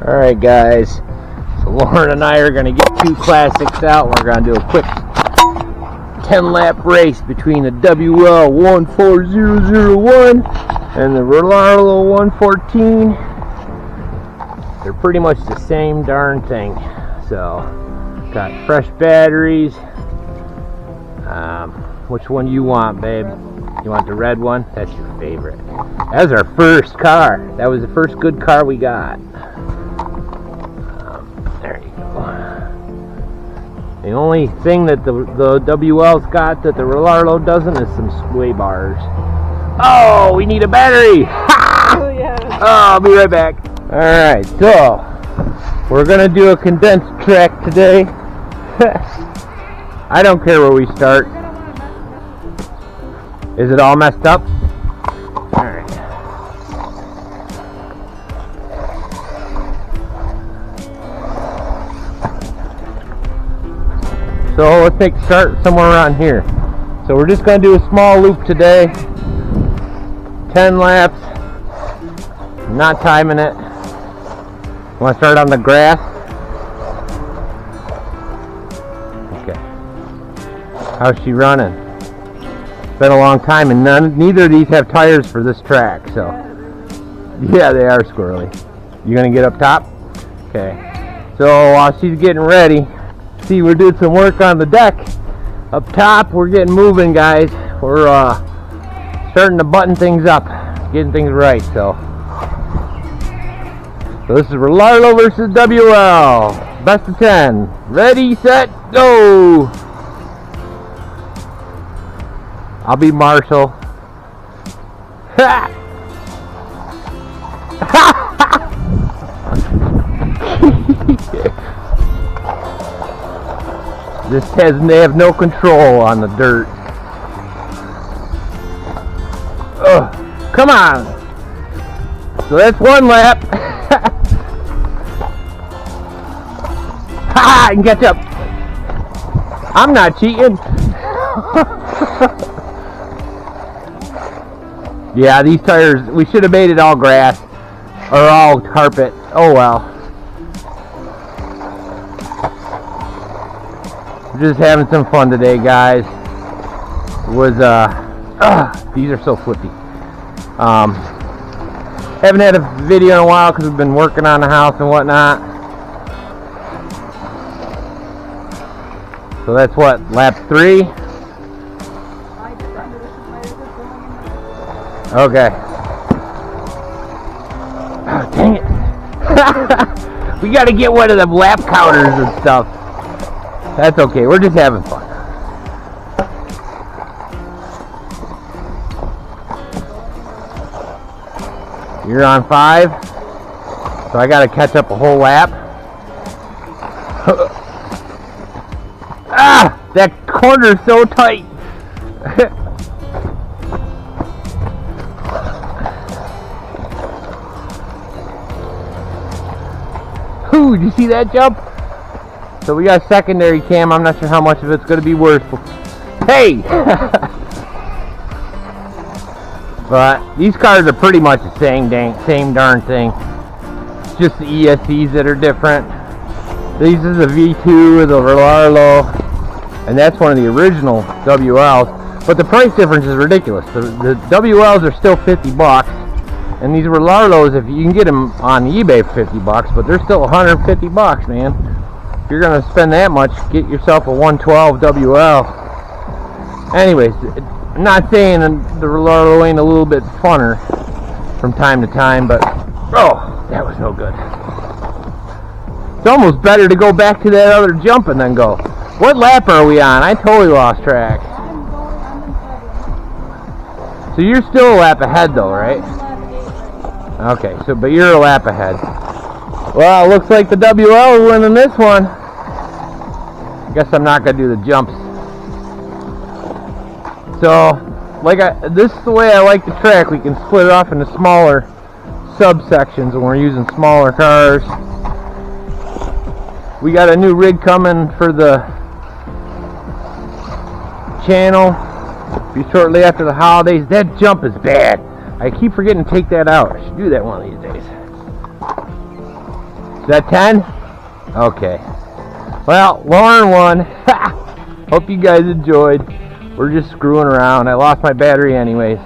Alright guys, so Lauren and I are going to get two classics out. We're going to do a quick 10-lap race between the WL-14001 and the Rlaarlo 114. They're pretty much the same darn thing. So, got fresh batteries. Which one you want, babe? You want the red one? That's your favorite. That was our first car. That was the first good car we got. There you go. The only thing that the WL's got that the Rlaarlo doesn't is some sway bars. Oh, we need a battery! Ha! Oh, yeah. Oh, I'll be right back. Alright, so we're gonna do a condensed track today. I don't care where we start. Is it all messed up? Alright. So let's start somewhere around here. So we're just going to do a small loop today. 10 laps. I'm not timing it. Want to start on the grass? Okay. How's she running? It's been a long time, and neither of these have tires for this track, so yeah, they are squirrely. You gonna get up top? Okay. So while she's getting ready, see, we're doing some work on the deck up top. We're getting moving, guys. We're starting to button things up, getting things right. So this is Rlaarlo versus WL. Best of 10. Ready, set, go. I'll be Marshall. Ha! They have no control on the dirt. Ugh. Come on. So that's one lap. Ha! I can catch up. I'm not cheating. Yeah, these tires, we should have made it all grass or all carpet. Oh well. We're just having some fun today, guys. It was these are so flippy. Haven't had a video in a while because we've been working on the house and whatnot. So that's what, lap 3? Okay. Oh, dang it. We got to get one of them lap counters and stuff. That's okay. We're just having fun. You're on 5. So I got to catch up a whole lap. Ah! That corner's so tight. Ooh, did you see that jump? So we got secondary cam. I'm not sure how much of it's going to be worth. Hey! But these cars are pretty much the same darn thing. It's just the ESCs that are different. This is a V2 of the Rlaarlo, and that's one of the original WLs. But the price difference is ridiculous. The WLs are still $50. And these Rlaarlos, if you can get them on eBay for $50, but they're still $150, man. If you're gonna spend that much, get yourself a 112 WL. Anyways, I'm not saying the Rlaarlo ain't a little bit funner from time to time, but oh, that was no good. It's almost better to go back to that other jump and then go. What lap are we on? I totally lost track. So you're still a lap ahead, though, right? Okay, so but you're a lap ahead. Well, it looks like the WL is winning this one. I guess I'm not gonna do the jumps. So, this is the way I like the track. We can split it off into smaller subsections when we're using smaller cars. We got a new rig coming for the channel. Be shortly after the holidays. That jump is bad. I keep forgetting to take that out. I should do that one of these days. Is that 10? Okay. Well, Lauren won. Hope you guys enjoyed. We're just screwing around. I lost my battery anyways.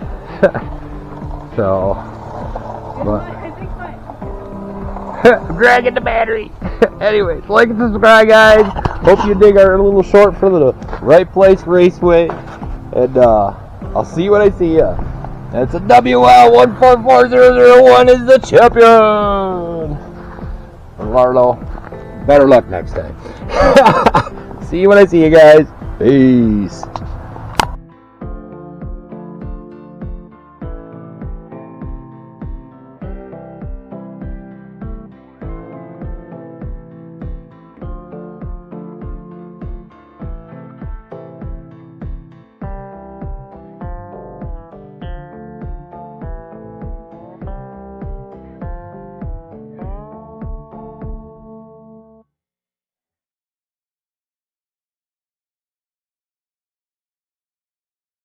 So, but I'm dragging the battery. Anyways, like and subscribe, guys. Hope you dig our little short for the REIT Place Raceway. And I'll see you when I see you. That's a WL-14001 is the champion. Rlaarlo, better luck next time. See you when I see you guys. Peace.